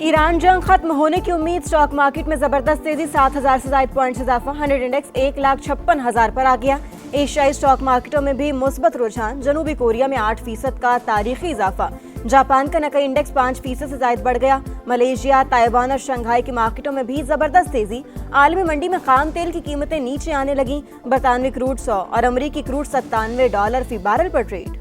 Iran जंग खत्म होने की उम्मीद, स्टॉक मार्केट में जबरदस्त तेजी, 7,000 से ज्यादा पॉइंट्स इजाफा, 100 इंडेक्स 1,56,000 पर आ गया। एशियाई स्टॉक मार्केटों में भी मुस्बत रुझान, जनूबी कोरिया में 8% का तारीखी इजाफा, जापान का नकई इंडेक्स 5% से ज्यादा बढ़ गया। मलेशिया, ताइवान और शंघाई की मार्केटों में भी जबरदस्त तेजी, आलमी मंडी में खाम तेल की कीमतें नीचे आने लगी। बरतानवी क्रूड 100 और अमरीकी क्रूड $97 फी बैरल पर ट्रेड।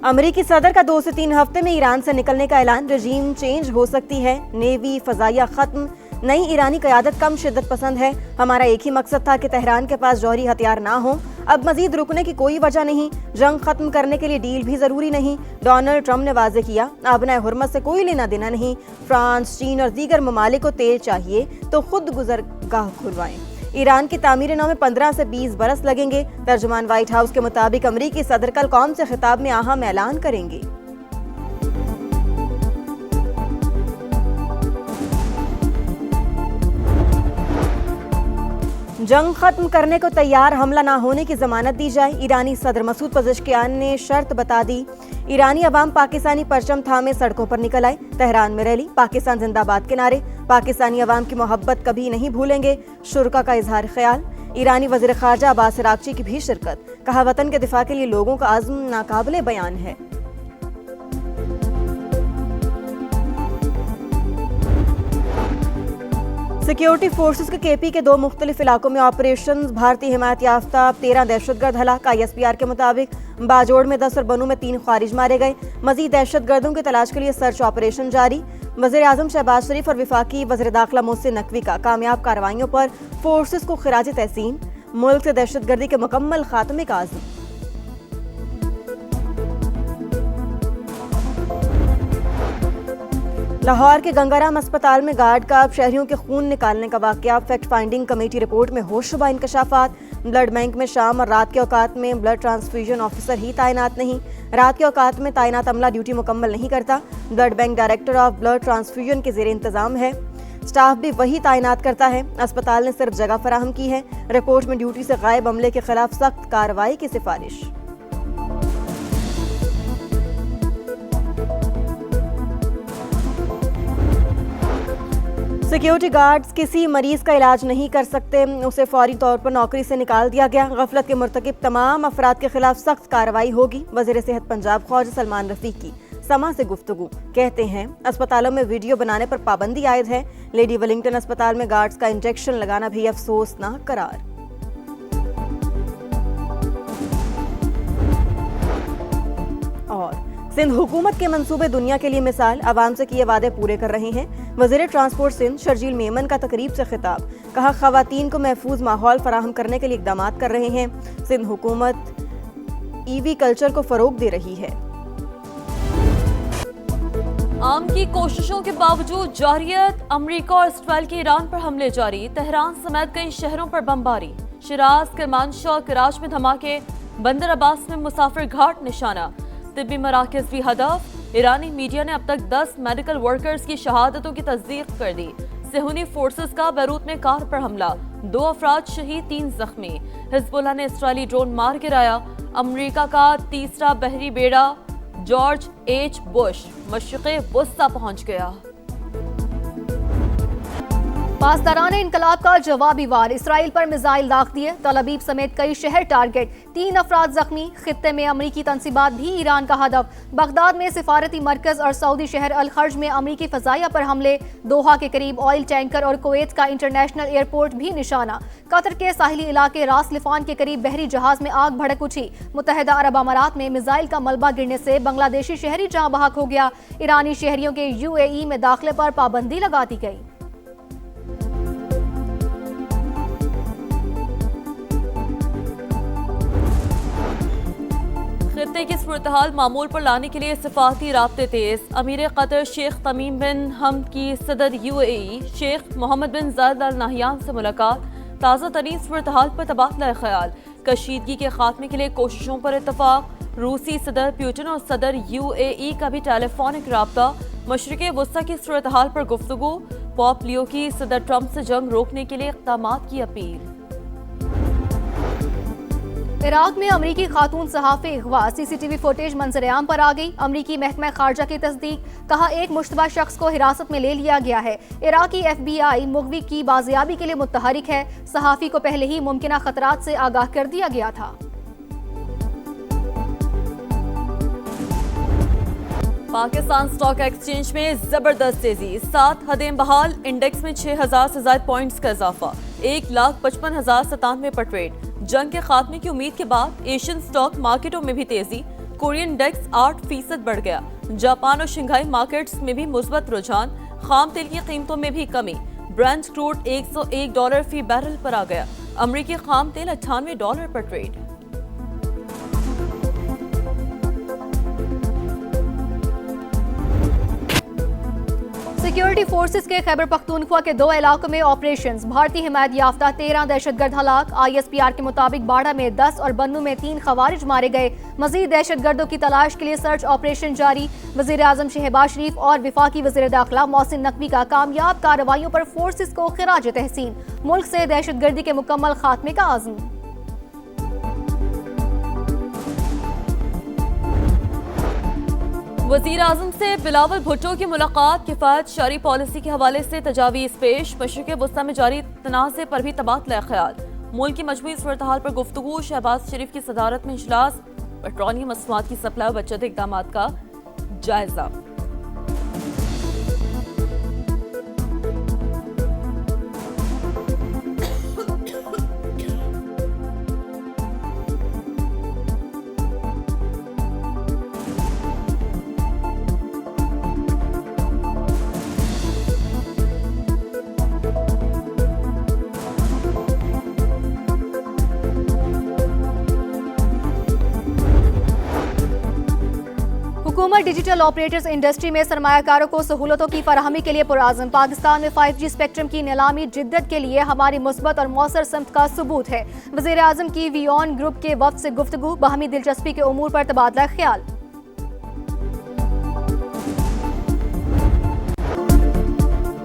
अमरीकी सदर का 2 से 3 हफ्ते में ईरान से निकलने का ऐलान, रजीम चेंज हो सकती है, नेवी फजाइया खत्म, नई ईरानी क़यादत कम शिद्दत पसंद है, हमारा एक ही मकसद था कि तेहरान के पास जौहरी हथियार ना हो, अब मजीद रुकने की कोई वजह नहीं, जंग खत्म करने के लिए डील भी जरूरी नहीं, डोनाल्ड ट्रंप ने वाजे किया, आबनाए हुर्मत से कोई लेना देना नहीं, फ्रांस, चीन और दीगर ममालिक को तेल चाहिए तो खुद गुजरगाह खुलवाएं। ईरान की तामीर नौ में 15 से 20 बरस लगेंगे। तर्जुमान व्हाइट हाउस के मुताबिक अमरीकी सदर कल कौम से खिताब में अहम ऐलान करेंगे। जंग खत्म करने को तैयार, हमला ना होने की जमानत दी जाए, ईरानी सदर मसूद पज़ेश्कियान ने शर्त बता दी। ईरानी अवाम पाकिस्तानी परचम थामे सड़कों पर निकल आए, तेहरान में रैली, पाकिस्तान जिंदाबाद के नारे, पाकिस्तानी अवाम की मोहब्बत कभी नहीं भूलेंगे, शुरका का इजहार ख्याल। ईरानी वज़ीर ख़ारजा अब्बास अराग़ची की भी शिरकत, कहा वतन के दिफा के लिए लोगों का अज़्म नाकाबिले बयान है। सिक्योरिटी फोर्सेस के केपी के 2 मुख्तलिफ इलाकों में ऑपरेशन, भारतीय हिमायत याफ्ता 13 दहशतगर्द हलाक। ISPR के मुताबिक बाजोड़ में 10 और बनू में 3 ख्वारिज मारे गए। मजीद दहशतगर्दों की तलाश के लिए सर्च ऑपरेशन जारी। वज़ीर आज़म शहबाज शरीफ और वफाकी वज़ीर दाखिला मोहसिन नकवी का कामयाब कार्रवाइयों पर फोर्सेस को खिराज तहसीन, मुल्क से दहशतगर्दी के मुकम्मल खात्मे का आज़म। लाहौर के गंगाराम अस्पताल में गार्ड का शहरियों के खून निकालने का वाकया, फैक्ट फाइंडिंग कमेटी रिपोर्ट में होशरुबा इंकशाफात। ब्लड बैंक में शाम और रात के औकात में ब्लड ट्रांसफ्यूजन ऑफिसर ही तैनात नहीं, रात के औकात में तैनात अमला ड्यूटी मुकम्मल नहीं करता। Blood bank director of blood transfusion के ज़ेर इंतज़ाम है, स्टाफ भी वही तैनात करता है। अस्पताल ने सिर्फ जगह फराहम की है। रिपोर्ट में ड्यूटी से गायब अमले के खिलाफ सख्त कार्रवाई की सिफारिश। सिक्योरिटी गार्ड्स किसी मरीज का इलाज नहीं कर सकते, उसे फौरी तौर पर नौकरी से निकाल दिया गया। गफलत के मुर्तकिब तमाम अफराद के खिलाफ सख्त कार्रवाई होगी। वज़ीर सेहत पंजाब ख्वाजा सलमान रफीक की समा से गुफ्तगू, कहते हैं अस्पतालों में वीडियो बनाने पर पाबंदी आयद है। लेडी वेलिंगटन अस्पताल में गार्ड्स का इंजेक्शन लगाना भी अफसोसनाक करार। और सिंध हुकूमत के मंसूबे दुनिया के लिए मिसाल, आवाम से किए वादे पूरे कर रहे हैं। वज़ीर ट्रांसपोर्ट सिंध शर्जील मेमन का तकरीब से खिताब, कहा खवातीन को महफूज माहौल फराहम करने के लिए इक़दाम कर रहे हैं। सिंध हुकूमत EV कल्चर को फरोग दे रही है। आम की कोशिशों के बावजूद जारियत, अमरीका और इसराइल के ईरान पर हमले जारी, तेहरान समेत कई शहरों पर बमबारी, शिराज, करमानशाह, कराच में धमाके, बंदर अब्बास में मुसाफिर घाट निशाना, तिब्बी मराकज़ भी हदफ। ईरानी मीडिया ने अब तक 10 मेडिकल वर्कर्स की शहादतों की तस्दीक कर दी। सेहूनी फोर्सेस का बैरूत में कार पर हमला, 2 अफराद शहीद, 3 जख्मी। हिजबुल्लाह ने इसराइली ड्रोन मार गिराया। अमरीका का तीसरा बहरी बेड़ा जॉर्ज H. बुश मशरिक़े वस्ता पहुंच गया। पासदारान इनकलाब का जवाबी वार, इसराइल पर मिसाइल दाग दिए, तल अबीब समेत कई शहर टारगेट, 3 अफराद जख्मी। खित्ते में अमरीकी तंसीबात भी ईरान का हदफ। बगदाद में सिफारती मरकज और सऊदी शहर अल खर्ज में अमरीकी फजाइया पर हमले। दोहा के करीब ऑयल टैंकर और कुवैत का इंटरनेशनल एयरपोर्ट भी निशाना। कतर के साहिली इलाके रास लिफान के करीब बहरी जहाज में आग भड़क उठी। मुत्तहिदा अरब अमारात में मिसाइल का मलबा गिरने से बांग्लादेशी शहरी जहां बहक हो गया। ईरानी शहरियों के UAE में दाखिले पर पाबंदी लगा दी गई। खित्ते की सूरत-ए-हाल मामूल पर लाने के लिए सिफारती राब्ते तेज। अमीर कतर शेख तमीम बिन हमद की सदर UAE शेख मोहम्मद बिन जायद अल नाहयान से मुलाकात, ताज़ा तरीन सूरत-ए-हाल पर तबादला ख्याल, कशीदगी के खात्मे के लिए कोशिशों पर इत्तफाक। रूसी सदर पुतिन और सदर UAE का भी टेलीफोनिक राब्ता, मशरिक़े वस्ता की सूरत-ए-हाल पर गुफ्तगू। पॉप लियो की सदर ट्रंप से जंग रोकने के लिए इक़दामात की अपील। इराक में अमरीकी खातून सहाफ़ी अगवा, सीसीटीवी फुटेज मंजर-ए-आम पर आ गई। अमरीकी महकमा खारजा की तस्दीक, कहा एक मुश्तबा शख्स को हिरासत में ले लिया गया है। इराकी FBI मुगवी की बाजियाबी के लिए मुतहरिक है। सहाफ़ी को पहले ही मुमकिना खतरात से आगाह कर दिया गया था। पाकिस्तान स्टॉक एक्सचेंज में जबरदस्त तेजी, 7 हदें बहाल, इंडेक्स में 6000 से ज्यादा पॉइंट्स का इजाफा, 1,55,097 पर ट्रेड। जंग के खात्मे की उम्मीद के बाद एशियन स्टॉक मार्केटों में भी तेजी, कोरियन इंडेक्स 8% बढ़ गया। जापान और शंघाई मार्केट्स में भी मुस्बत रुझान, खाम तेल की कीमतों में भी कमी, ब्रेंट क्रूड $101 फी बैरल पर आ गया। अमरीकी खाम तेल $98 पर ट्रेड। सिक्योरिटी फोर्सेस के खैबर पख्तूनख्वा के 2 इलाकों में ऑपरेशंस, भारतीय हिमायत याफ्ता 13 दहशतगर्द हलाक। ISPR के मुताबिक बाड़ा में 10 और बन्नू में 3 खवारिज मारे गए। मजीद दहशतगर्दों की तलाश के लिए सर्च ऑपरेशन जारी। वजीर आजम शहबाज शरीफ और वफाकी वजीर दाखिला मोहसिन नकवी का कामयाब कार्रवाइयों पर फोर्सेस को खिराज तहसीन। मुल्क से दहशतगर्दी के मुकम्मल खात्मे का आज़म। वजीर आजम से बिलावल भुट्टो की मुलाकात, किफायत शारी पॉलिसी के हवाले से तजावीज़ पेश। मशरिक़ वस्ता में जारी तनाज़े पर भी तबादला ख्याल। मुल्क की मजमूई सूरत-ए-हाल पर गुफ्तगू, शहबाज शरीफ की सदारत में इजलास। पेट्रोलियम मसनूआत की सप्लाई और बचत इक़दाम का जायजा। हुकूमत डिजिटल ऑपरेटर्स इंडस्ट्री में सरमायाकारों को सहूलतों की फराहमी के लिए पुरआज़म। पाकिस्तान में 5G स्पेक्ट्रम की नीलामी जिद्दत के लिए हमारी मुस्बत और मौसर समत का सबूत है। वज़ीर आज़म की वीऑन ग्रुप के वफ्द से गुफ्तगू, बाहमी दिलचस्पी के उमूर पर तबादला ख्याल।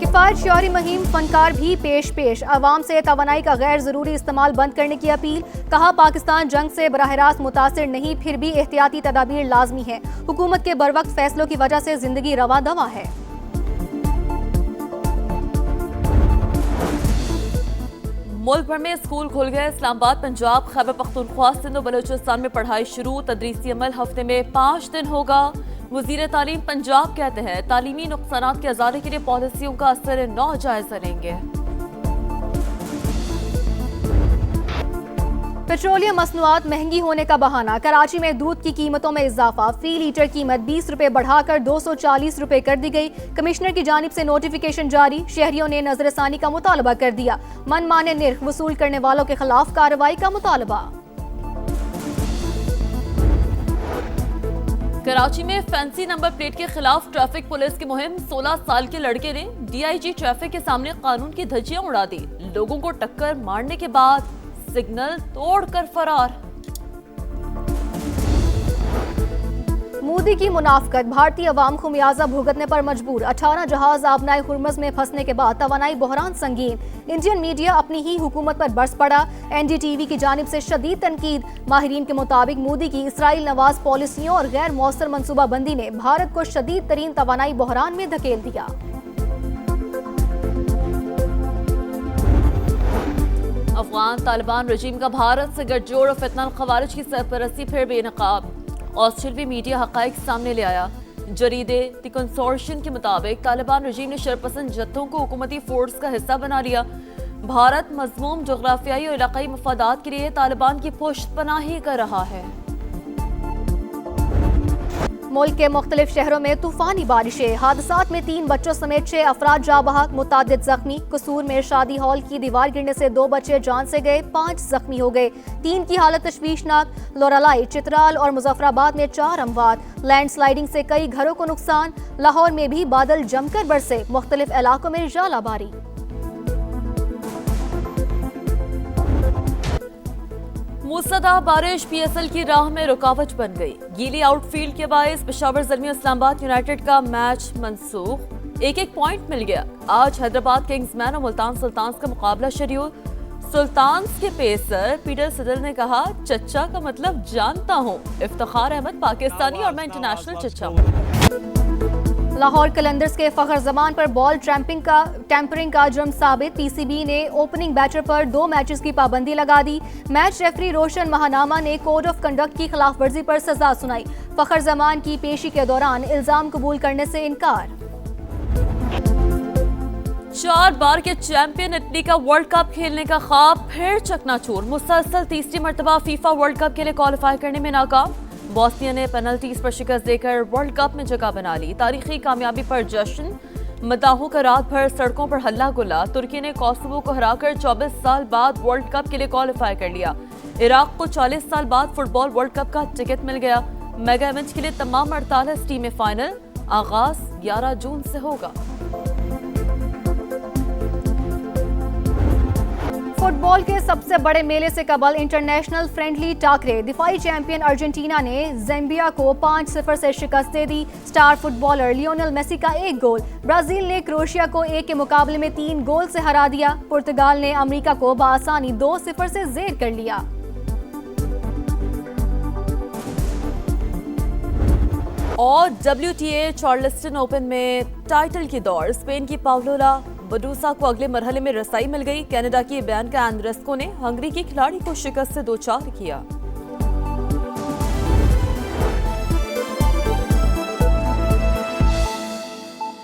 किफायत शारी मुहिम, फनकार भी पेश अवाम से तवानाई का गैर जरूरी इस्तेमाल बंद करने की अपील। कहा पाकिस्तान जंग से बराह रास्त मुतासिर नहीं, फिर भी एहतियाती तदाबीर लाजमी है। हुकूमत के बरवक्त फैसलों की वजह से जिंदगी रवा दवा है। मुल्क भर में स्कूल खुल गए। इस्लामाबाद, पंजाब, खैबर पख्तूनख्वा, सिंध और बलूचिस्तान में पढ़ाई शुरू। तदरीसी अमल हफ्ते में 5 दिन होगा। वजीर तालीम पंजाब कहते हैं तालीमी नुकसानात के अजाले के लिए पॉलिसियों का असर 9 जायजा लेंगे। पेट्रोलियम मसनूआत महंगी होने का बहाना, कराची में दूध की कीमतों में इजाफा। फी लीटर कीमत 20 रुपए बढ़ाकर 240 रुपए कर दी गई। कमिश्नर की जानिब से नोटिफिकेशन जारी। शहरियों ने नजरसानी का मुतालबा कर दिया। मनमाने निर्ख वसूल करने वालों के खिलाफ कार्रवाई का मुतालबा। कराची में फैंसी नंबर प्लेट के खिलाफ ट्रैफिक पुलिस की मुहिम। 16 साल के लड़के ने DIG ट्रैफिक के सामने कानून की धज्जियां उड़ा दी। लोगों को टक्कर मारने के बाद सिग्नल तोड़कर फरार। मोदी की मुनाफकत, भारतीय अवाम को मियाजा भुगतने पर मजबूर। 18 जहाज आबनाए हुर्मज में फंसने के बाद तवानाई बहरान संगीन। इंडियन मीडिया अपनी ही हुकूमत पर बरस पड़ा। NDTV की जानिब से शदीद तनकीद। माहिरीन के मुताबिक मोदी की इसराइल नवाज पॉलिसियों और गैर मौसर मनसूबाबंदी ने भारत को शदीद तरीन तवानाई बहरान में धकेल दिया। अफगान तालिबान रजीम का भारत से गठजोड़ और फितनल खवारिज की सरपरस्ती फिर बेनकाब। ऑस्ट्रेलियाई मीडिया हकाइक सामने ले आया। जरीदे द कंसोर्शियम के मुताबिक तालिबान रजीम ने शरपसंद जत्थों को हुकूमती फोर्स का हिस्सा बना लिया। भारत मज़मूम जोग्राफियाई और इलाकाई मफादात के लिए तालिबान की पुश्तपनाही कर रहा है। मुल्क के मुख्तलिफ शहरों में तूफानी बारिशें। हादसात में 3 बच्चों समेत 6 अफराद जाँ बहक, मुतादिद जख्मी। कसूर में शादी हॉल की दीवार गिरने से 2 बच्चे जान से गए, 5 जख्मी हो गए। 3 की हालत तशवीशनाक। लोरालाई, चित्राल और मुजफ्फराबाद में 4 अमवात। लैंडस्लाइडिंग से कई घरों को नुकसान। लाहौर में भी बादल जमकर बरसे, मुख्तलिफ इलाकों में जालाबारी। मूसलाधार बारिश PSL की राह में रुकावट बन गई। गीली आउटफील्ड के बायस पेशावर ज़ल्मी इस्लामाबाद यूनाइटेड का मैच मनसूख। 1-1 पॉइंट मिल गया। आज हैदराबाद किंग्समैन और मुल्तान सुल्तान्स का मुकाबला शेड्यूल। सुल्तान्स के पेसर पीटर सिडल ने कहा, चच्चा का मतलब जानता हूं। इफ्तिखार अहमद पाकिस्तानी और मैं इंटरनेशनल चच्चा हूं। लाहौर कलंदर्स के फखर जमान पर बॉल टैंपरिंग का जुर्म साबित। पीसीबी ने ओपनिंग बैटर पर 2 मैचेस की पाबंदी लगा दी। मैच रेफरी रोशन महानामा ने कोड ऑफ कंडक्ट की खिलाफवर्जी पर सजा सुनाई। फखर जमान की पेशी के दौरान इल्जाम कबूल करने से इनकार। 4 बार के चैंपियन इटली का वर्ल्ड कप खेलने का ख्वाब फिर चकनाचूर। मुसलसल तीसरी मर्तबा फीफा वर्ल्ड कप के लिए क्वालिफाई करने में नाकाम। बॉस्निया ने पेनल्टीज पर शिकस्त देकर वर्ल्ड कप में जगह बना ली। तारीखी कामयाबी पर जश्न, मदाहों का रात भर सड़कों पर हल्ला गुल्ला। तुर्की ने कोसोवो को हराकर 24 साल बाद वर्ल्ड कप के लिए क्वालिफाई कर लिया। इराक को 40 साल बाद फुटबॉल वर्ल्ड कप का टिकट मिल गया। मेगा इवेंट के लिए तमाम 48 टीमें फाइनल। आगाज 11 जून से होगा। फुटबॉल के सबसे बड़े मेले से कबल इंटरनेशनल फ्रेंडली टाकरे। दिफाई चैंपियन अर्जेंटीना ने ज़ाम्बिया को 5-0 से शिकस्त दे दी। स्टार फुटबॉलर लियोनेल मेसी का 1 गोल। ब्राजील ने क्रोएशिया को 1 के मुकाबले में 3 गोल से हरा दिया। पुर्तगाल ने अमेरिका को बआसानी 2-0 से जेर कर लिया। और WTA चार्ल्सटन ओपन में टाइटल की दौड़। स्पेन की पाउलोला बडूसा को अगले मरहले में रसाई मिल गई। कनाडा की बियांका एंड्रेस्को ने हंगरी की खिलाड़ी को शिकस्त से 2-4 किया।